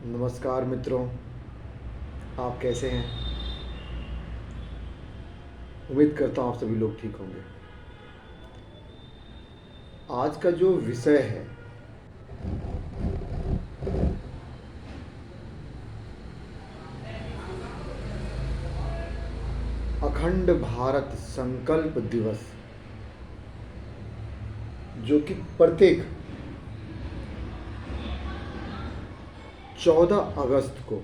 नमस्कार मित्रों, आप कैसे हैं? उम्मीद करता हूँ आप सभी लोग ठीक होंगे। आज का जो विषय है अखंड भारत संकल्प दिवस, जो कि प्रत्येक 14 अगस्त को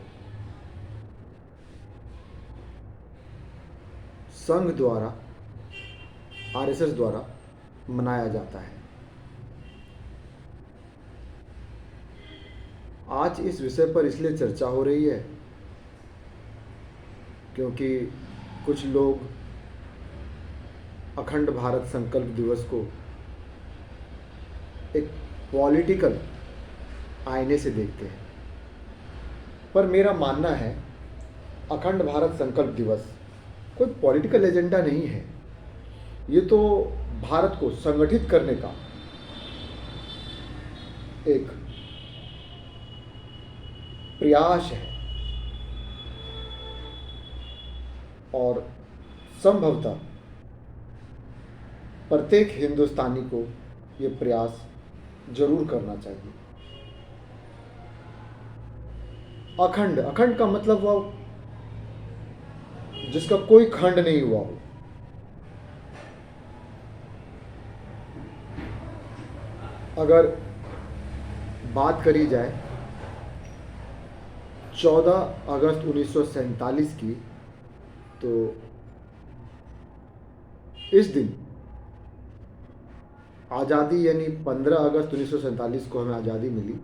संघ द्वारा, आरएसएस द्वारा मनाया जाता है। आज इस विषय पर इसलिए चर्चा हो रही है क्योंकि कुछ लोग अखंड भारत संकल्प दिवस को एक पॉलिटिकल आईने से देखते हैं। पर मेरा मानना है अखंड भारत संकल्प दिवस कोई पॉलिटिकल एजेंडा नहीं है। ये तो भारत को संगठित करने का एक प्रयास है और संभवतः प्रत्येक हिंदुस्तानी को ये प्रयास जरूर करना चाहिए। अखंड, अखंड का मतलब हुआ जिसका कोई खंड नहीं हुआ हो। अगर बात करी जाए 14 अगस्त 1947 की, तो इस दिन आज़ादी यानी 15 अगस्त 1947 को हमें आज़ादी मिली।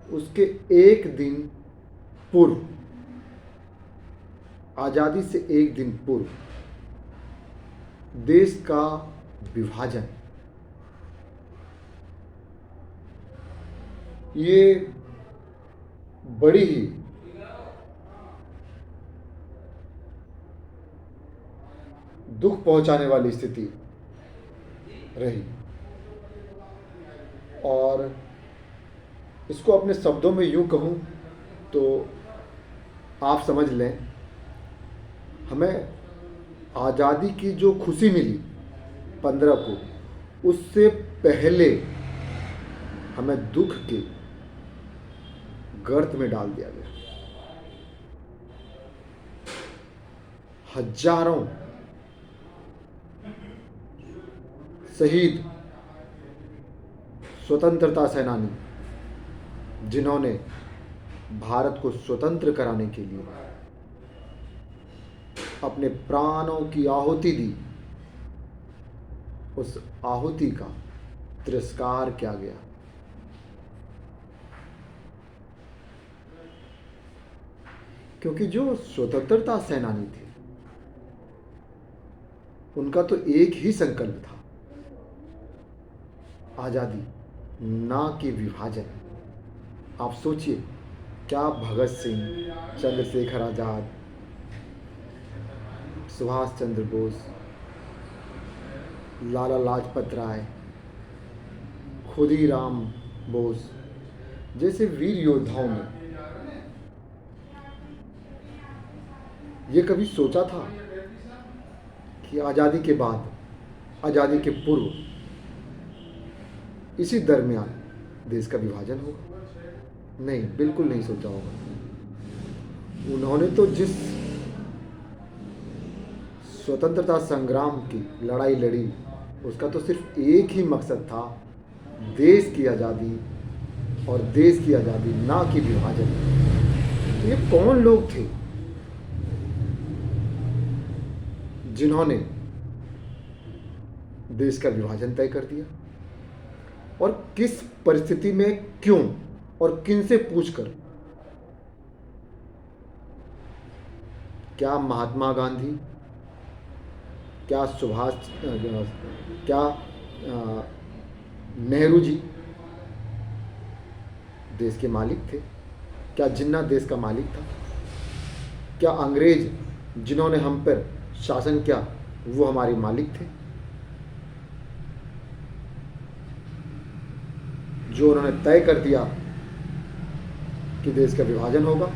उसके एक दिन पूर्व, आज़ादी से एक दिन पूर्व, देश का विभाजन, ये बड़ी ही दुख पहुंचाने वाली स्थिति रही। और इसको अपने शब्दों में यूं कहूं तो आप समझ लें, हमें आज़ादी की जो खुशी मिली 15 को, उससे पहले हमें दुख के गर्त में डाल दिया गया। हजारों शहीद स्वतंत्रता सेनानी, जिन्होंने भारत को स्वतंत्र कराने के लिए अपने प्राणों की आहुति दी, उस आहुति का तिरस्कार किया गया। क्योंकि जो स्वतंत्रता सेनानी थे, उनका तो एक ही संकल्प था, आज़ादी, ना कि विभाजन। आप सोचिए, क्या भगत सिंह, चंद्रशेखर आज़ाद, सुभाष चंद्र बोस, लाला लाजपत राय, खुदीराम बोस जैसे वीर योद्धाओं ने ये कभी सोचा था कि आज़ादी के बाद, आज़ादी के पूर्व, इसी दरमियान देश का विभाजन होगा? नहीं, बिल्कुल नहीं सोचा होगा। उन्होंने तो जिस स्वतंत्रता संग्राम की लड़ाई लड़ी, उसका तो सिर्फ एक ही मकसद था, देश की आज़ादी, और देश की आज़ादी, ना कि विभाजन। ये कौन लोग थे जिन्होंने देश का विभाजन तय कर दिया? और किस परिस्थिति में, क्यों और किन से पूछकर? क्या महात्मा गांधी, क्या सुभाष, क्या नेहरू जी देश के मालिक थे? क्या जिन्ना देश का मालिक था? क्या अंग्रेज जिन्होंने हम पर शासन किया वो हमारे मालिक थे? जो उन्होंने तय कर दिया कि देश का विभाजन होगा,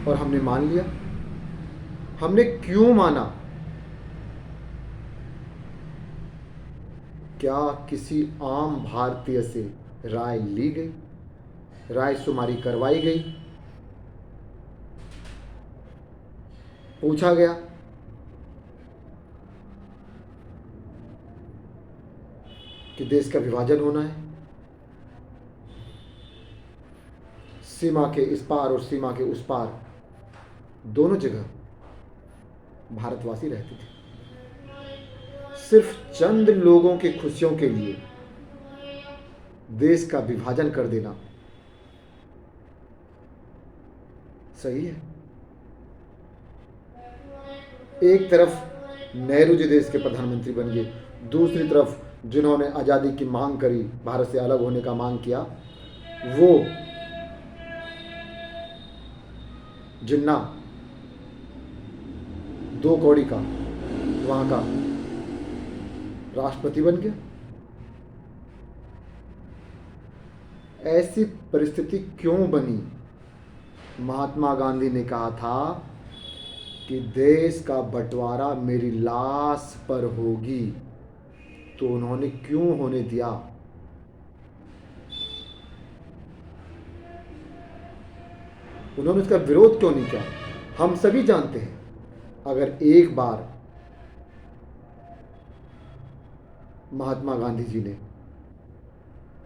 और हमने मान लिया। हमने क्यों माना? क्या किसी आम भारतीय से राय ली गई, राय शुमारी करवाई गई, पूछा गया कि देश का विभाजन होना है? सीमा के इस पार और सीमा के उस पार दोनों जगह भारतवासी रहते थे। सिर्फ चंद लोगों की खुशियों के लिए देश का विभाजन कर देना सही है? एक तरफ नेहरू जी देश के प्रधानमंत्री बन गए, दूसरी तरफ जिन्होंने आज़ादी की मांग करी, भारत से अलग होने का मांग किया, वो जिन्ना 2 कौड़ी का वहाँ का राष्ट्रपति बन गया। ऐसी परिस्थिति क्यों बनी? महात्मा गांधी ने कहा था कि देश का बंटवारा मेरी लाश पर होगी, तो उन्होंने क्यों होने दिया? उन्होंने उसका विरोध क्यों नहीं किया? हम सभी जानते हैं, अगर एक बार महात्मा गांधी जी ने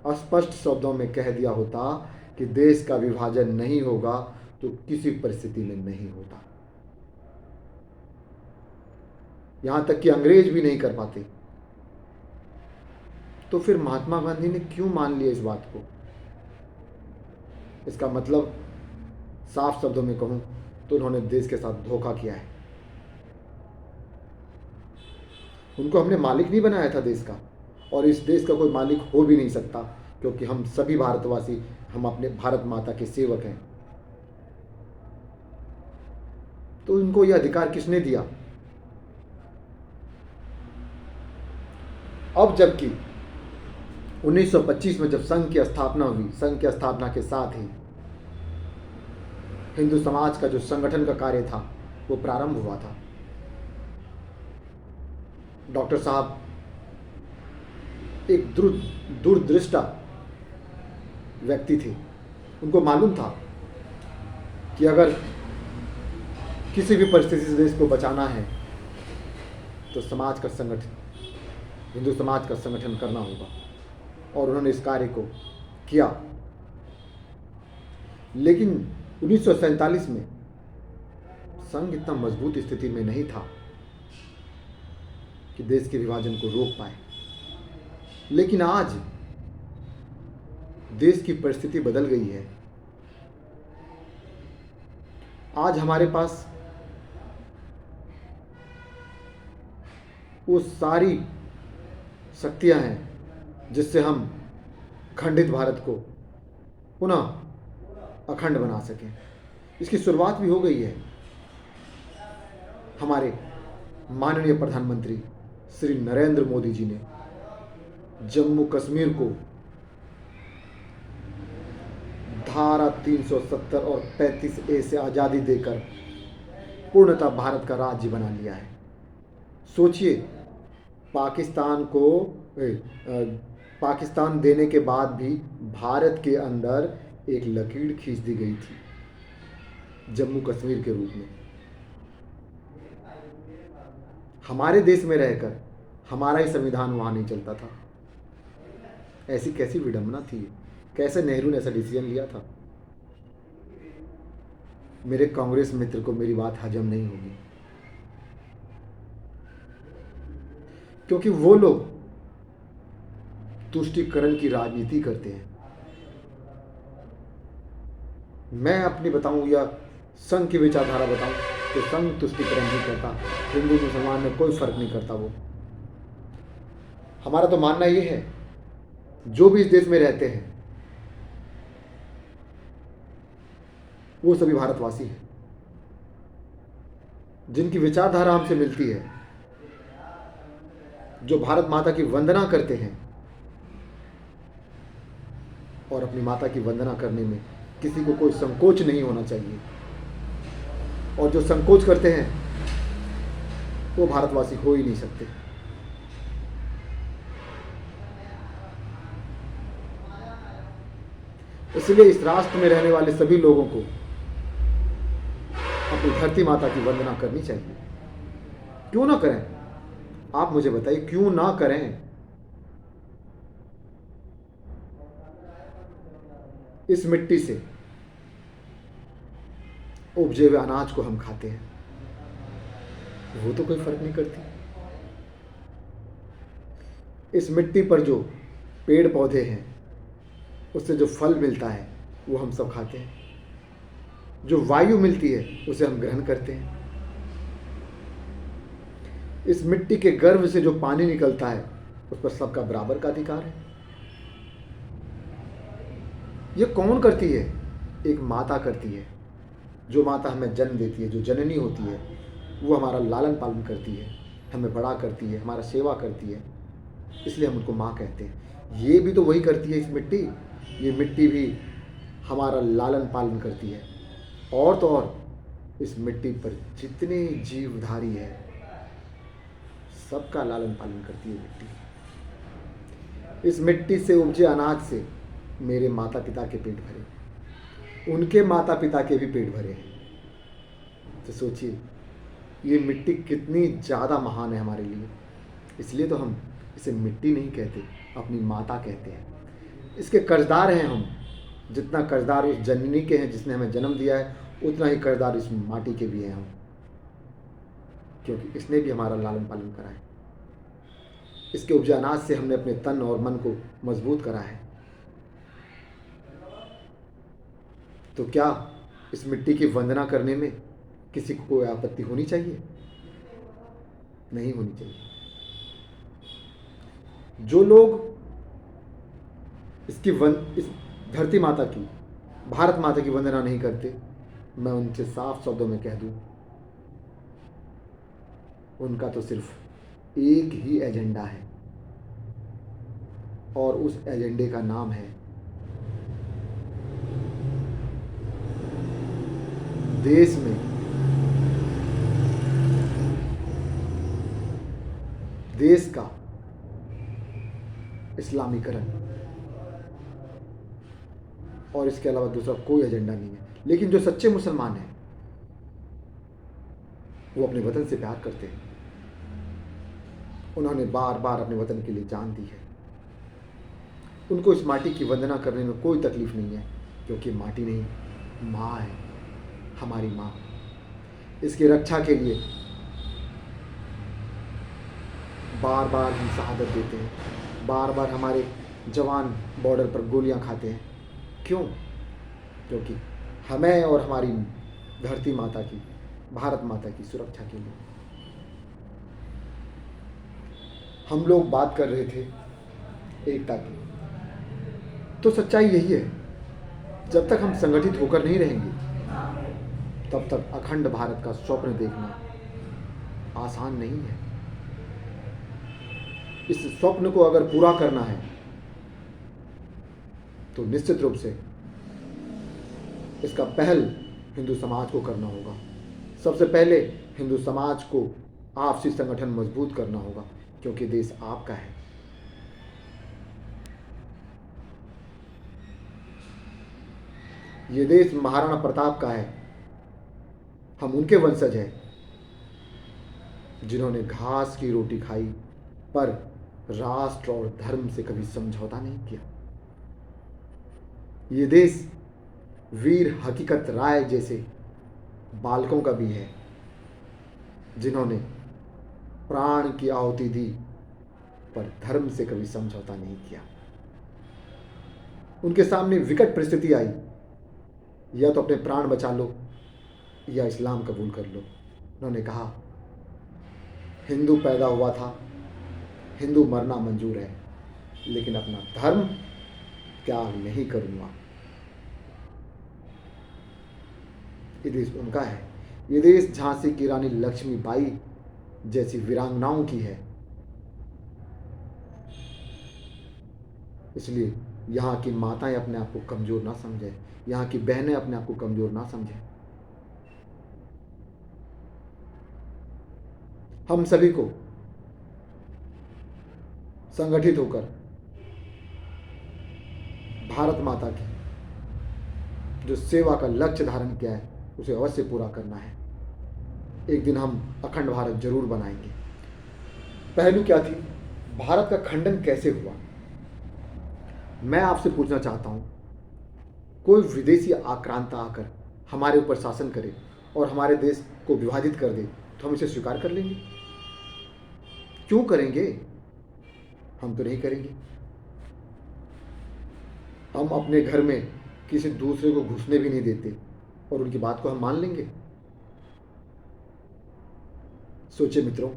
स्पष्ट शब्दों में कह दिया होता कि देश का विभाजन नहीं होगा, तो किसी परिस्थिति में नहीं होता। यहां तक कि अंग्रेज भी नहीं कर पाते। तो फिर महात्मा गांधी ने क्यों मान लिया इस बात को? इसका मतलब साफ शब्दों में कहूं तो उन्होंने देश के साथ धोखा किया है। उनको हमने मालिक नहीं बनाया था देश का, और इस देश का कोई मालिक हो भी नहीं सकता, क्योंकि हम सभी भारतवासी, हम अपने भारत माता के सेवक हैं। तो इनको यह अधिकार किसने दिया? अब जबकि 1925 में जब संघ की स्थापना हुई, संघ की स्थापना के साथ ही हिंदू समाज का जो संगठन का कार्य था वो प्रारंभ हुआ था। डॉक्टर साहब एक दूरदृष्टा व्यक्ति थे। उनको मालूम था कि अगर किसी भी परिस्थिति से देश को बचाना है तो समाज का संगठन, हिंदू समाज का संगठन करना होगा, और उन्होंने इस कार्य को किया। लेकिन 1947 में संघ इतना मजबूत स्थिति में नहीं था कि देश के विभाजन को रोक पाए। लेकिन आज देश की परिस्थिति बदल गई है। आज हमारे पास वो सारी शक्तियां हैं जिससे हम खंडित भारत को पुनः अखंड बना सकें। इसकी शुरुआत भी हो गई है। हमारे माननीय प्रधानमंत्री श्री नरेंद्र मोदी जी ने जम्मू कश्मीर को धारा 370 और 35A से आज़ादी देकर पूर्णतः भारत का राज्य बना लिया है। सोचिए, पाकिस्तान देने के बाद भी भारत के अंदर एक लकीर खींच दी गई थी जम्मू कश्मीर के रूप में। हमारे देश में रहकर हमारा ही संविधान वहाँ नहीं चलता था। ऐसी कैसी विडंबना थी? कैसे नेहरू ने ऐसा डिसीजन लिया था? मेरे कांग्रेस मित्र को मेरी बात हजम नहीं होगी, क्योंकि वो लोग तुष्टीकरण की राजनीति करते हैं। मैं अपनी बताऊं या संघ की विचारधारा बताऊं तो संघ तुष्टीकरण नहीं करता। हिंदू मुसलमान में कोई फर्क नहीं करता। वो हमारा तो मानना ये है, जो भी इस देश में रहते हैं वो सभी भारतवासी हैं। जिनकी विचारधारा हमसे मिलती है, जो भारत माता की वंदना करते हैं और अपनी माता की वंदना करने में किसी को कोई संकोच नहीं होना चाहिए, और जो संकोच करते हैं वो भारतवासी हो ही नहीं सकते। इसलिए इस राष्ट्र में रहने वाले सभी लोगों को अपनी धरती माता की वंदना करनी चाहिए। क्यों ना करें? आप मुझे बताइए, क्यों ना करें? इस मिट्टी से उपजे हुए अनाज को हम खाते हैं, वो तो कोई फर्क नहीं करती। इस मिट्टी पर जो पेड़ पौधे हैं, उससे जो फल मिलता है वो हम सब खाते हैं। जो वायु मिलती है उसे हम ग्रहण करते हैं। इस मिट्टी के गर्भ से जो पानी निकलता है उस पर सबका बराबर का अधिकार है। ये कौन करती है? एक माता करती है। जो माता हमें जन्म देती है, जो जननी होती है, वो हमारा लालन पालन करती है, हमें बड़ा करती है, हमारा सेवा करती है, इसलिए हम उनको माँ कहते हैं। ये भी तो वही करती है इस मिट्टी। ये मिट्टी भी हमारा लालन पालन करती है। और तो और इस मिट्टी पर जितने जीवधारी है सबका लालन पालन करती है मिट्टी। इस मिट्टी से उपजे अनाज से मेरे माता पिता के पेट भरे, उनके माता पिता के भी पेट भरे हैं। तो सोचिए ये मिट्टी कितनी ज़्यादा महान है हमारे लिए। इसलिए तो हम इसे मिट्टी नहीं कहते, अपनी माता कहते हैं। इसके कर्जदार हैं हम। जितना कर्जदार उस जननी के हैं जिसने हमें जन्म दिया है, उतना ही कर्जदार इस माटी के भी हैं हम, क्योंकि इसने भी हमारा लालन पालन करा है। इसके उपजे अनाज से हमने अपने तन और मन को मजबूत करा है। तो क्या इस मिट्टी की वंदना करने में किसी को कोई आपत्ति होनी चाहिए? नहीं होनी चाहिए। जो लोग इस धरती माता की, भारत माता की वंदना नहीं करते, मैं उनसे साफ शब्दों में कह दूं, उनका तो सिर्फ एक ही एजेंडा है, और उस एजेंडे का नाम है देश में देश का इस्लामीकरण, और इसके अलावा दूसरा कोई एजेंडा नहीं है। लेकिन जो सच्चे मुसलमान हैं वो अपने वतन से प्यार करते हैं। उन्होंने बार बार अपने वतन के लिए जान दी है। उनको इस माटी की वंदना करने में कोई तकलीफ नहीं है, क्योंकि माटी नहीं, माँ है, हमारी माँ। इसकी रक्षा के लिए बार बार हम शहादत देते हैं, बार बार हमारे जवान बॉर्डर पर गोलियां खाते हैं। क्यों? क्योंकि हमें और हमारी धरती माता की, भारत माता की सुरक्षा के लिए। हम लोग बात कर रहे थे एकता की, तो सच्चाई यही है, जब तक हम संगठित होकर नहीं रहेंगे तब तक अखंड भारत का स्वप्न देखना आसान नहीं है। इस स्वप्न को अगर पूरा करना है तो निश्चित रूप से इसका पहल हिंदू समाज को करना होगा। सबसे पहले हिंदू समाज को आपसी संगठन मजबूत करना होगा, क्योंकि देश आपका है। ये देश महाराणा प्रताप का है। हम उनके वंशज हैं जिन्होंने घास की रोटी खाई, पर राष्ट्र और धर्म से कभी समझौता नहीं किया। ये देश वीर हकीकत राय जैसे बालकों का भी है, जिन्होंने प्राण की आहुति दी, पर धर्म से कभी समझौता नहीं किया। उनके सामने विकट परिस्थिति आई, या तो अपने प्राण बचा लो या इस्लाम कबूल कर लो। उन्होंने कहा, हिंदू पैदा हुआ था, हिंदू मरना मंजूर है, लेकिन अपना धर्म त्याग नहीं करूंगा। ये देश उनका है। ये देश झांसी की रानी लक्ष्मीबाई जैसी वीरांगनाओं की है। इसलिए यहाँ की माताएं अपने आप को कमज़ोर ना समझें, यहाँ की बहनें अपने आप को कमज़ोर ना समझें। हम सभी को संगठित होकर भारत माता की जो सेवा का लक्ष्य धारण किया है उसे अवश्य पूरा करना है। एक दिन हम अखंड भारत जरूर बनाएंगे। पहलू क्या थी, भारत का खंडन कैसे हुआ? मैं आपसे पूछना चाहता हूं, कोई विदेशी आक्रांता आकर हमारे ऊपर शासन करे और हमारे देश को विभाजित कर दे तो हम इसे स्वीकार कर लेंगे? क्यों करेंगे? हम तो नहीं करेंगे। हम अपने घर में किसी दूसरे को घुसने भी नहीं देते और उनकी बात को हम मान लेंगे? सोचिए मित्रों,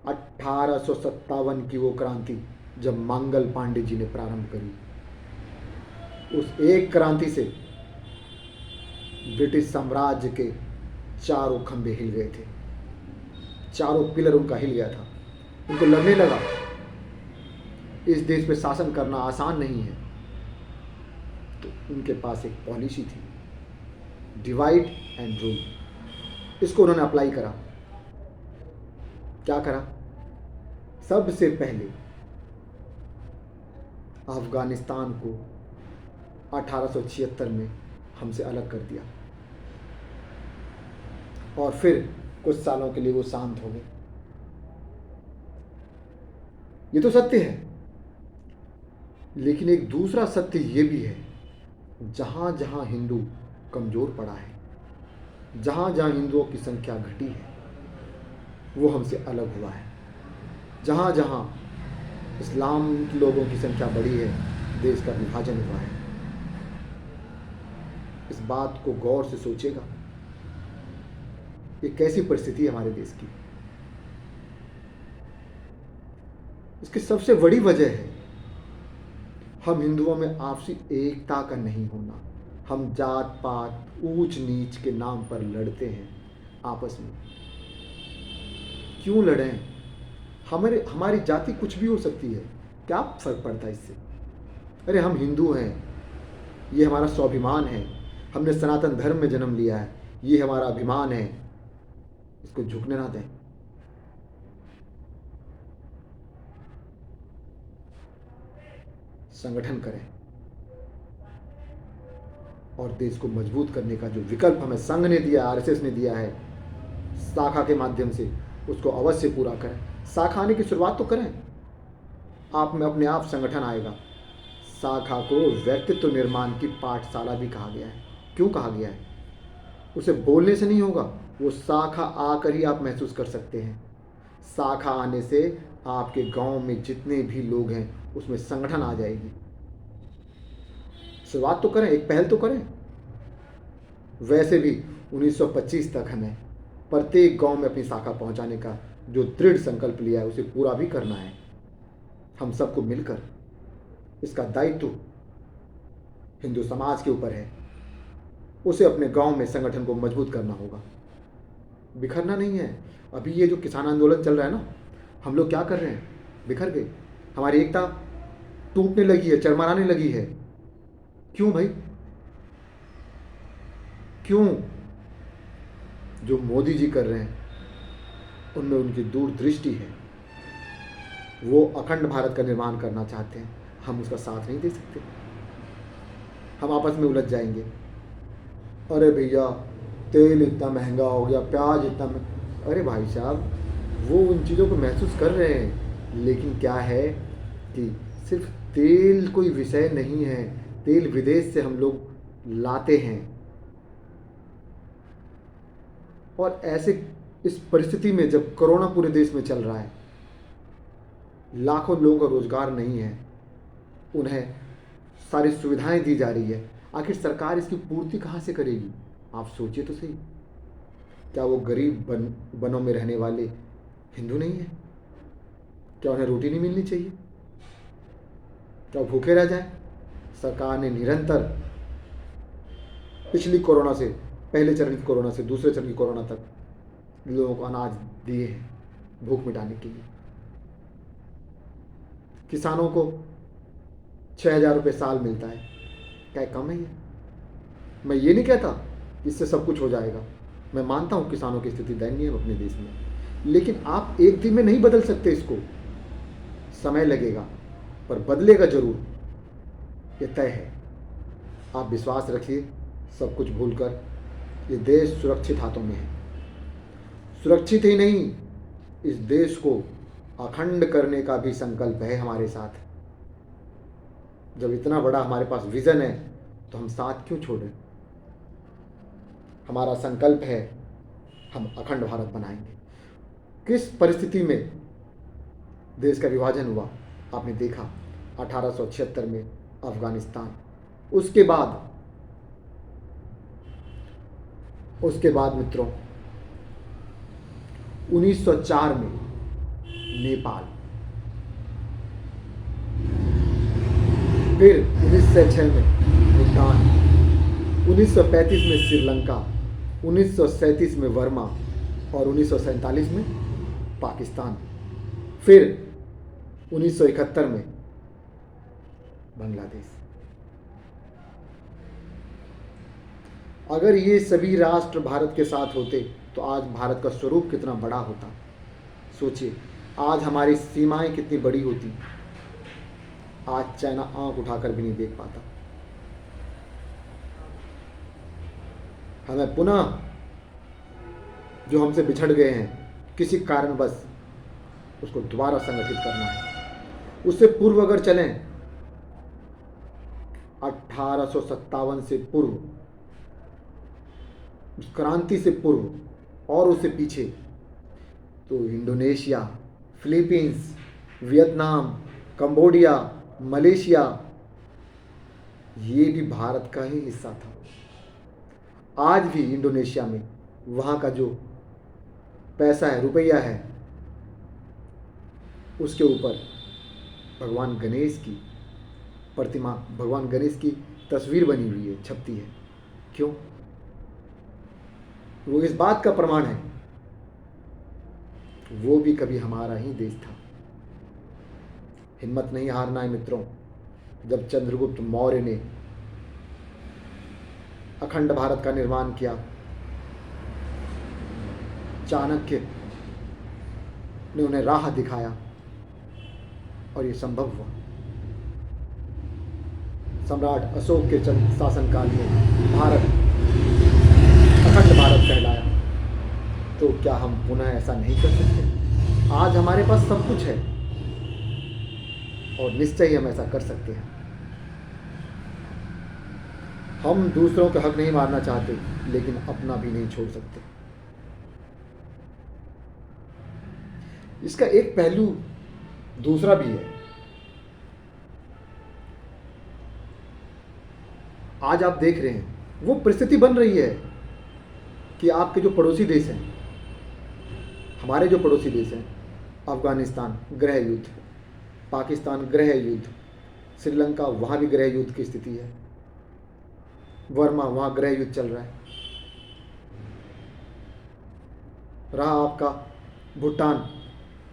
1857 की वो क्रांति जब मंगल पांडे जी ने प्रारंभ करी, उस एक क्रांति से ब्रिटिश साम्राज्य के चारों खंभे हिल गए थे, चारों पिलर उनका हिल गया था। उनको लगने लगा इस देश पे शासन करना आसान नहीं है। तो उनके पास एक पॉलिसी थी, डिवाइड एंड रूल। इसको उन्होंने अप्लाई करा। क्या करा? सबसे पहले अफगानिस्तान को 1876 में हमसे अलग कर दिया और फिर कुछ सालों के लिए वो शांत हो गए। ये तो सत्य है, लेकिन एक दूसरा सत्य ये भी है, जहां जहां हिंदू कमजोर पड़ा है, जहां जहां हिंदुओं की संख्या घटी है, वो हमसे अलग हुआ है। जहां जहां इस्लाम लोगों की संख्या बढ़ी है, देश का विभाजन हुआ है। इस बात को गौर से सोचेगा, ये कैसी परिस्थिति है हमारे देश की। इसकी सबसे बड़ी वजह है हम हिंदुओं में आपसी एकता का नहीं होना। हम जात पात ऊंच नीच के नाम पर लड़ते हैं आपस में। क्यों लड़ें? हमारी जाति कुछ भी हो सकती है, क्या फर्क पड़ता है इससे? अरे हम हिंदू हैं, ये हमारा स्वाभिमान है। हमने सनातन धर्म में जन्म लिया है, ये हमारा अभिमान है। इसको झुकने ना दें। संगठन करें और देश को मजबूत करने का जो विकल्प हमें संघ ने दिया, आरएसएस ने दिया है शाखा के माध्यम से, उसको अवश्य पूरा करें। शाखा आने की शुरुआत तो करें। आप में अपने आप संगठन आएगा। शाखा को व्यक्तित्व निर्माण की पाठशाला भी कहा गया है। क्यों कहा गया है? उसे बोलने से नहीं होगा, वो शाखा आकर ही आप महसूस कर सकते हैं। शाखा आने से आपके गांव में जितने भी लोग हैं उसमें संगठन आ जाएगी। शुरुआत तो करें, एक पहल तो करें। वैसे भी 1925 तक हमें प्रत्येक गांव में अपनी शाखा पहुंचाने का जो दृढ़ संकल्प लिया है उसे पूरा भी करना है। हम सबको मिलकर इसका दायित्व हिंदू समाज के ऊपर है। उसे अपने गांव में संगठन को मजबूत करना होगा, बिखरना नहीं है। अभी ये जो किसान आंदोलन चल रहा है ना, हम लोग क्या कर रहे हैं? बिखर गए। हमारी एकता टूटने लगी है, चरमराने लगी है। क्यों भाई? क्यों? जो मोदी जी कर रहे हैं उनमें उनकी दूरदृष्टि है। वो अखंड भारत का निर्माण करना चाहते हैं, हम उसका साथ नहीं दे सकते। हम आपस में उलझ जाएंगे। अरे भैया तेल इतना महंगा हो गया, प्याज इतना अरे भाई साहब, वो उन चीज़ों को महसूस कर रहे हैं, लेकिन क्या है कि सिर्फ तेल कोई विषय नहीं है। तेल विदेश से हम लोग लाते हैं और ऐसे इस परिस्थिति में जब कोरोना पूरे देश में चल रहा है, लाखों लोगों का रोजगार नहीं है, उन्हें सारी सुविधाएं दी जा रही है, आखिर सरकार इसकी पूर्ति कहाँ से करेगी? आप सोचिए तो सही। क्या वो गरीब बनों में रहने वाले हिंदू नहीं है? क्या उन्हें रोटी नहीं मिलनी चाहिए? क्या वो भूखे रह जाएं? सरकार ने निरंतर पिछली कोरोना से, पहले चरण की कोरोना से दूसरे चरण की कोरोना तक लोगों को अनाज दिए हैं भूख मिटाने के लिए। किसानों को 6,000 रुपये साल मिलता है, क्या कम है ये? मैं ये नहीं कहता कि इससे सब कुछ हो जाएगा। मैं मानता हूँ किसानों की स्थिति दयनीय है अपने देश में, लेकिन आप एक दिन में नहीं बदल सकते इसको, समय लगेगा, पर बदलेगा ज़रूर, ये तय है। आप विश्वास रखिए, सब कुछ भूलकर ये देश सुरक्षित हाथों में है। सुरक्षित ही नहीं, इस देश को अखंड करने का भी संकल्प है हमारे साथ। जब इतना बड़ा हमारे पास विज़न है तो हम साथ क्यों छोड़ें? हमारा संकल्प है, हम अखंड भारत बनाएंगे। किस परिस्थिति में देश का विभाजन हुआ आपने देखा, 1876 में अफगानिस्तान, उसके बाद मित्रों 1904 में नेपाल, फिर 1906 में भूटान, 1935 में श्रीलंका, 1937 में वर्मा और 1947 में पाकिस्तान, फिर 1971 में बांग्लादेश। अगर ये सभी राष्ट्र भारत के साथ होते तो आज भारत का स्वरूप कितना बड़ा होता। सोचिए, आज हमारी सीमाएं कितनी बड़ी होती। आज चाइना आंख उठाकर भी नहीं देख पाता। हमें पुनः जो हमसे बिछड़ गए हैं किसी कारणवश, उसको दोबारा संगठित करना है। उससे पूर्व अगर चलें, 1857 से पूर्व, उस क्रांति से पूर्व और उससे पीछे, तो Indonesia, Philippines, Vietnam, Cambodia, Malaysia, ये भी भारत का ही हिस्सा था। आज भी इंडोनेशिया में वहाँ का जो पैसा है, रुपया है, उसके ऊपर भगवान गणेश की प्रतिमा, भगवान गणेश की तस्वीर बनी हुई है, छपती है। क्यों? वो इस बात का प्रमाण है वो भी कभी हमारा ही देश था। हिम्मत नहीं हारना है मित्रों। जब चंद्रगुप्त मौर्य ने अखंड भारत का निर्माण किया, चाणक्य ने उन्हें राह दिखाया और ये संभव हुआ। सम्राट अशोक के शासनकाल में भारत अखंड भारत कहलाया। तो क्या हम पुनः ऐसा नहीं कर सकते? आज हमारे पास सब कुछ है और निश्चय ही हम ऐसा कर सकते हैं। हम दूसरों का हक नहीं मारना चाहते, लेकिन अपना भी नहीं छोड़ सकते। इसका एक पहलू दूसरा भी है। आज आप देख रहे हैं, वो परिस्थिति बन रही है कि आपके जो पड़ोसी देश हैं, हमारे जो पड़ोसी देश हैं, अफगानिस्तान गृह युद्ध, पाकिस्तान गृह युद्ध, श्रीलंका वहाँ भी गृह युद्ध की स्थिति है, वर्मा वहाँ गृह युद्ध चल रहा है, रहा आपका भूटान,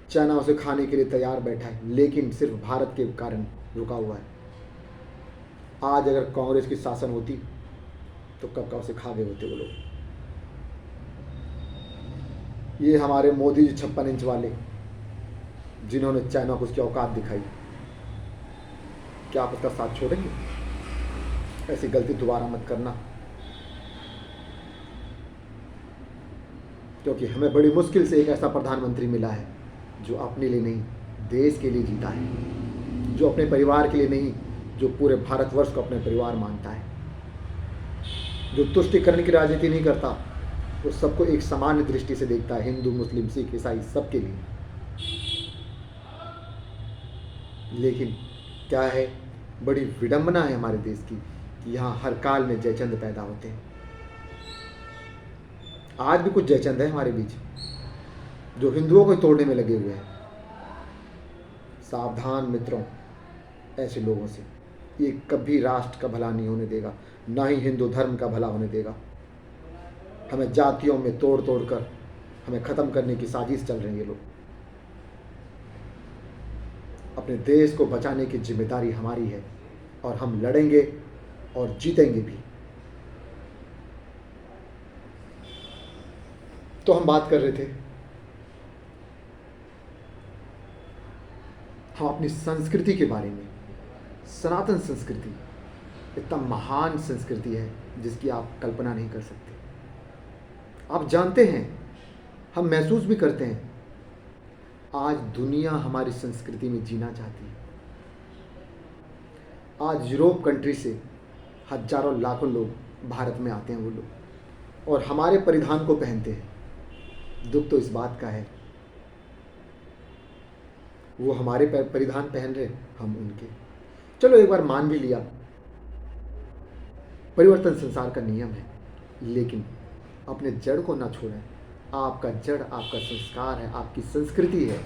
चाइना उसे खाने के लिए तैयार बैठा है, लेकिन सिर्फ भारत के कारण रुका हुआ है। आज अगर कांग्रेस की शासन होती तो कब का उसे खा गए होते वो लोग। ये हमारे मोदी जी 56 इंच वाले, जिन्होंने चाइना को उसकी औकात दिखाई, क्या आप उसका साथ छोड़ेंगे? ऐसी गलती दोबारा मत करना, क्योंकि हमें बड़ी मुश्किल से एक ऐसा प्रधानमंत्री मिला है जो अपने लिए नहीं, देश के लिए जीता है, जो अपने परिवार के लिए नहीं, जो पूरे भारतवर्ष को अपने परिवार मानता है, जो तुष्टिकरण की राजनीति नहीं करता, वो सबको एक सामान्य दृष्टि से देखता है, हिंदू, मुस्लिम, सिख, ईसाई सबके लिए। लेकिन क्या है, बड़ी विडंबना है हमारे देश की कि यहाँ हर काल में जयचंद पैदा होते हैं। आज भी कुछ जयचंद है हमारे बीच जो हिंदुओं को तोड़ने में लगे हुए हैं। सावधान मित्रों ऐसे लोगों से, ये कभी राष्ट्र का भला नहीं होने देगा, ना ही हिंदू धर्म का भला होने देगा। हमें जातियों में तोड़ तोड़ कर हमें ख़त्म करने की साजिश चल रही है। लोग, अपने देश को बचाने की जिम्मेदारी हमारी है। और हम लड़ेंगे और जीतेंगे भी। तो हम बात कर रहे थे, हम अपनी संस्कृति के बारे में। सनातन संस्कृति इतना महान संस्कृति है जिसकी आप कल्पना नहीं कर सकते। आप जानते हैं, हम महसूस भी करते हैं, आज दुनिया हमारी संस्कृति में जीना चाहती है। आज यूरोप कंट्री से हजारों लाखों लोग भारत में आते हैं वो लोग, और हमारे परिधान को पहनते हैं। दुख तो इस बात का है, वो हमारे परिधान पहन रहे, हम उनके। चलो एक बार मान भी लिया, परिवर्तन संसार का नियम है, लेकिन अपने जड़ को ना छोड़ें। आपका जड़ आपका संस्कार है, आपकी संस्कृति है,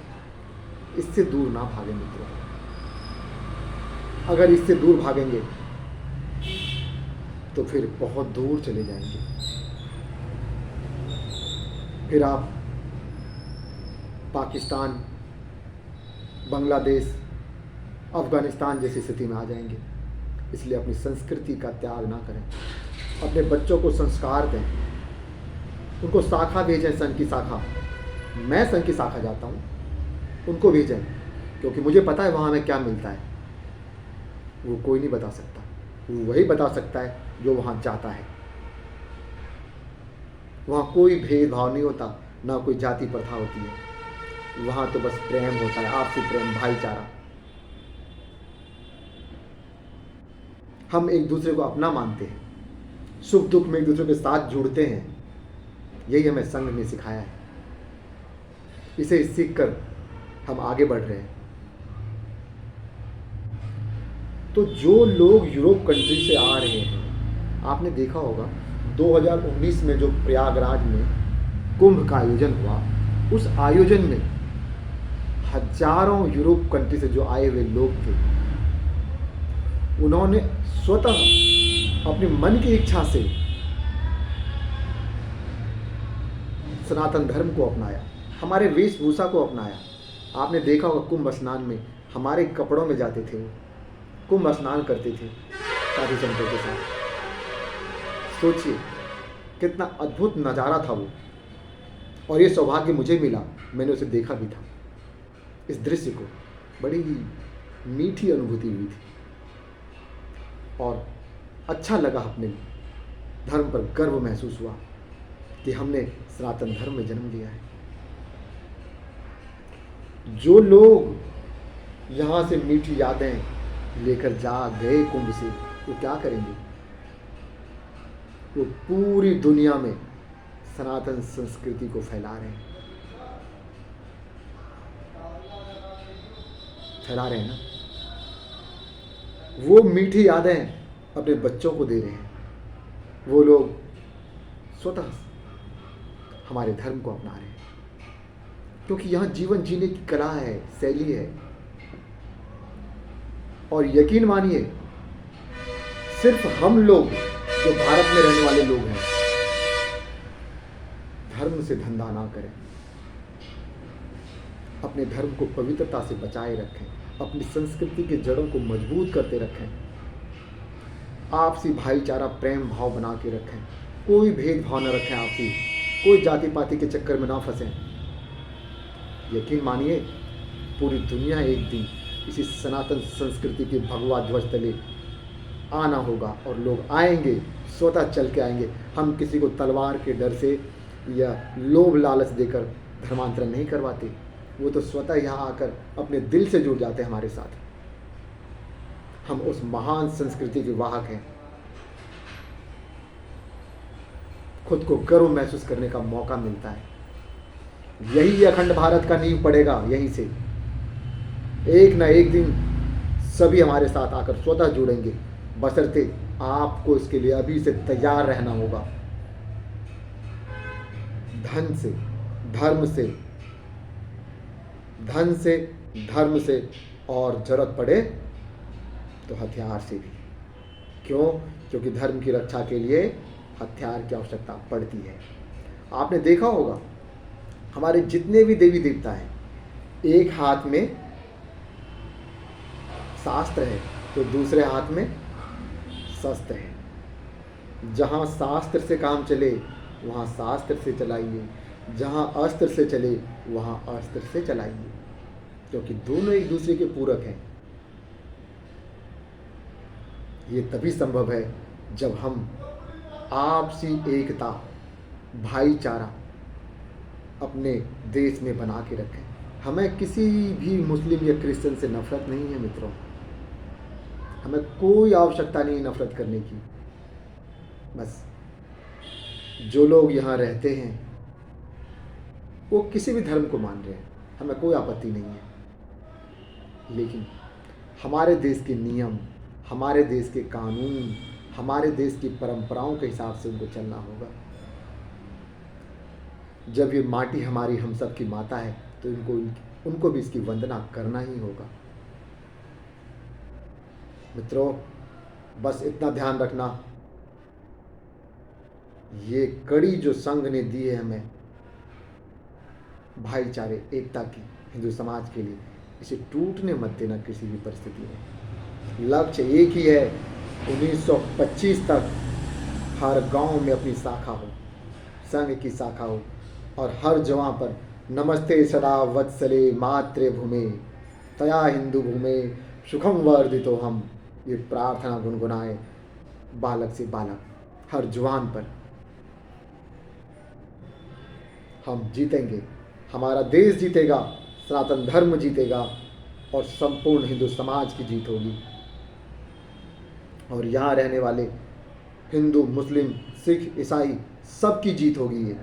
इससे दूर ना भागें मित्रों। अगर इससे दूर भागेंगे तो फिर बहुत दूर चले जाएंगे। फिर आप पाकिस्तान, बांग्लादेश, अफगानिस्तान जैसी स्थिति में आ जाएंगे। इसलिए अपनी संस्कृति का त्याग ना करें। अपने बच्चों को संस्कार दें, उनको शाखा भेजें, संघ की शाखा। मैं संघ की शाखा जाता हूँ, उनको भेजें, क्योंकि मुझे पता है वहाँ हमें क्या मिलता है। वो कोई नहीं बता सकता, वो वही बता सकता है जो वहाँ जाता है। वहाँ कोई भेदभाव नहीं होता, ना कोई जाति प्रथा होती है। वहाँ तो बस प्रेम होता है, आपसी प्रेम, भाईचारा। हम एक दूसरे को अपना मानते हैं, सुख दुख में एक दूसरे के साथ जुड़ते हैं। यही हमें संघ ने सिखाया है। इसे सीखकर हम आगे बढ़ रहे हैं। तो जो लोग यूरोप कंट्री से आ रहे हैं, आपने देखा होगा 2019 में जो प्रयागराज में कुंभ का आयोजन हुआ, उस आयोजन में हजारों यूरोप कंट्री से जो आए हुए लोग थे, उन्होंने स्वतः अपने मन की इच्छा से सनातन धर्म को अपनाया, हमारे वेशभूषा को अपनाया। आपने देखा होगा कुंभ स्नान में हमारे कपड़ों में जाते थे, वो कुंभ स्नान करते थे साधु संतों के साथ। सोचिए कितना अद्भुत नज़ारा था वो, और ये सौभाग्य मुझे मिला, मैंने उसे देखा भी था। इस दृश्य को बड़ी मीठी अनुभूति हुई थी और अच्छा लगा। अपने धर्म पर गर्व महसूस हुआ कि हमने सनातन धर्म में जन्म लिया है। जो लोग यहाँ से मीठी यादें लेकर जा गए कुंभ से, वो क्या करेंगे? वो पूरी दुनिया में सनातन संस्कृति को फैला रहे हैं। फैला रहे हैं ना। वो मीठी यादें अपने बच्चों को दे रहे हैं। वो लोग स्वतः हमारे धर्म को अपना रहे हैं, क्योंकि यहाँ जीवन जीने की कला है, शैली है। और यकीन मानिए, सिर्फ हम लोग जो भारत में रहने वाले लोग हैं, धर्म से धंधा ना करें, अपने धर्म को पवित्रता से बचाए रखें, अपनी संस्कृति के जड़ों को मजबूत करते रखें, आपसी भाईचारा प्रेम भाव बना के रखें, कोई भेदभाव न रखें, आपसी कोई जाति पाति के चक्कर में ना फंसें। यकीन मानिए, पूरी दुनिया एक दिन इसी सनातन संस्कृति के भगवा ध्वज तले आना होगा, और लोग आएंगे, स्वतः चल के आएंगे। हम किसी को तलवार के डर से या लोभ लालच देकर धर्मांतरण नहीं करवाते। वो तो स्वतः यहाँ आकर अपने दिल से जुड़ जाते हैं हमारे साथ। हम उस महान संस्कृति के वाहक हैं। खुद को गर्व महसूस करने का मौका मिलता है। यही अखंड भारत का नींव पड़ेगा। यहीं से एक न एक दिन सभी हमारे साथ आकर स्वतः जुड़ेंगे, बशर्ते आपको इसके लिए अभी से तैयार रहना होगा। धन से, धर्म से, धन से, धर्म से, और जरूरत पड़े तो हथियार से भी। क्यों? क्योंकि धर्म की रक्षा के लिए हथियार की आवश्यकता पड़ती है। आपने देखा होगा, हमारे जितने भी देवी देवता हैं, एक हाथ में शास्त्र है, तो दूसरे हाथ में शस्त्र है। जहाँ शास्त्र से काम चले वहाँ शास्त्र से चलाइए, जहाँ अस्त्र से चले वहाँ अस्त्र से चलाइए, क्योंकि दोनों एक दूसरे के पूरक हैं। ये तभी संभव है जब हम आपसी एकता, भाईचारा अपने देश में बना के रखें। हमें किसी भी मुस्लिम या क्रिश्चियन से नफरत नहीं है मित्रों, हमें कोई आवश्यकता नहीं नफरत करने की। बस जो लोग यहाँ रहते हैं वो किसी भी धर्म को मान रहे हैं, हमें कोई आपत्ति नहीं है, लेकिन हमारे देश के नियम, हमारे देश के कानून, हमारे देश की परंपराओं के हिसाब से उनको चलना होगा। जब ये माटी हमारी हम सब की माता है तो उनको भी इसकी वंदना करना ही होगा। मित्रों, बस इतना ध्यान रखना, ये कड़ी जो संघ ने दी है हमें भाईचारे, एकता की, हिंदू समाज के लिए, इसे टूटने मत देना किसी भी परिस्थिति में। लक्ष्य एक ही है, 1925 तक हर गांव में अपनी शाखा हो, संघ की शाखा हो, और हर जगह पर नमस्ते सदा वत्सले मातृ भूमे तया हिंदू भूमे सुखम वर्धितो हम, ये प्रार्थना गुनगुनाए बालक से बालक, हर जुबान पर। हम जीतेंगे, हमारा देश जीतेगा, सनातन धर्म जीतेगा और संपूर्ण हिंदू समाज की जीत होगी। और यहाँ रहने वाले हिंदू, मुस्लिम, सिख, ईसाई सबकी जीत होगी ये,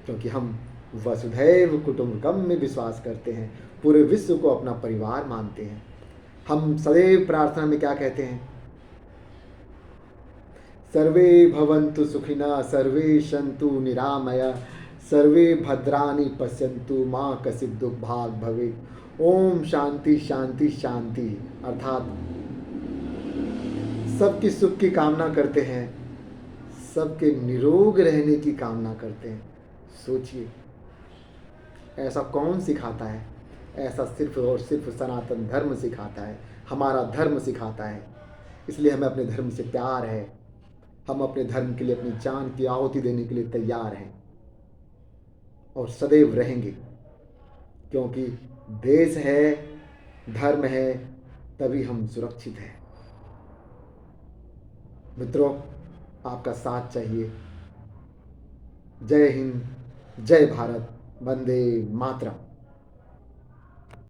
क्योंकि हम वसुधैव कुटुंबकम में विश्वास करते हैं, पूरे विश्व को अपना परिवार मानते हैं। हम सदैव प्रार्थना में क्या कहते हैं? सर्वे भवन्तु सुखिनः, सर्वे सन्तु निरामया, सर्वे भद्राणि पश्यन्तु माँ कश्चित् दुर्भाग् भवेत्। ओम शांति शांति शांति, अर्थात सबकी सुख की कामना करते हैं, सबके निरोग रहने की कामना करते हैं। सोचिए, ऐसा कौन सिखाता है? ऐसा सिर्फ और सिर्फ सनातन धर्म सिखाता है, हमारा धर्म सिखाता है। इसलिए हमें अपने धर्म से प्यार है, हम अपने धर्म के लिए अपनी जान की आहुति देने के लिए तैयार हैं और सदैव रहेंगे, क्योंकि देश है, धर्म है, तभी हम सुरक्षित हैं। मित्रों, आपका साथ चाहिए। जय हिंद, जय भारत, वंदे मातरम।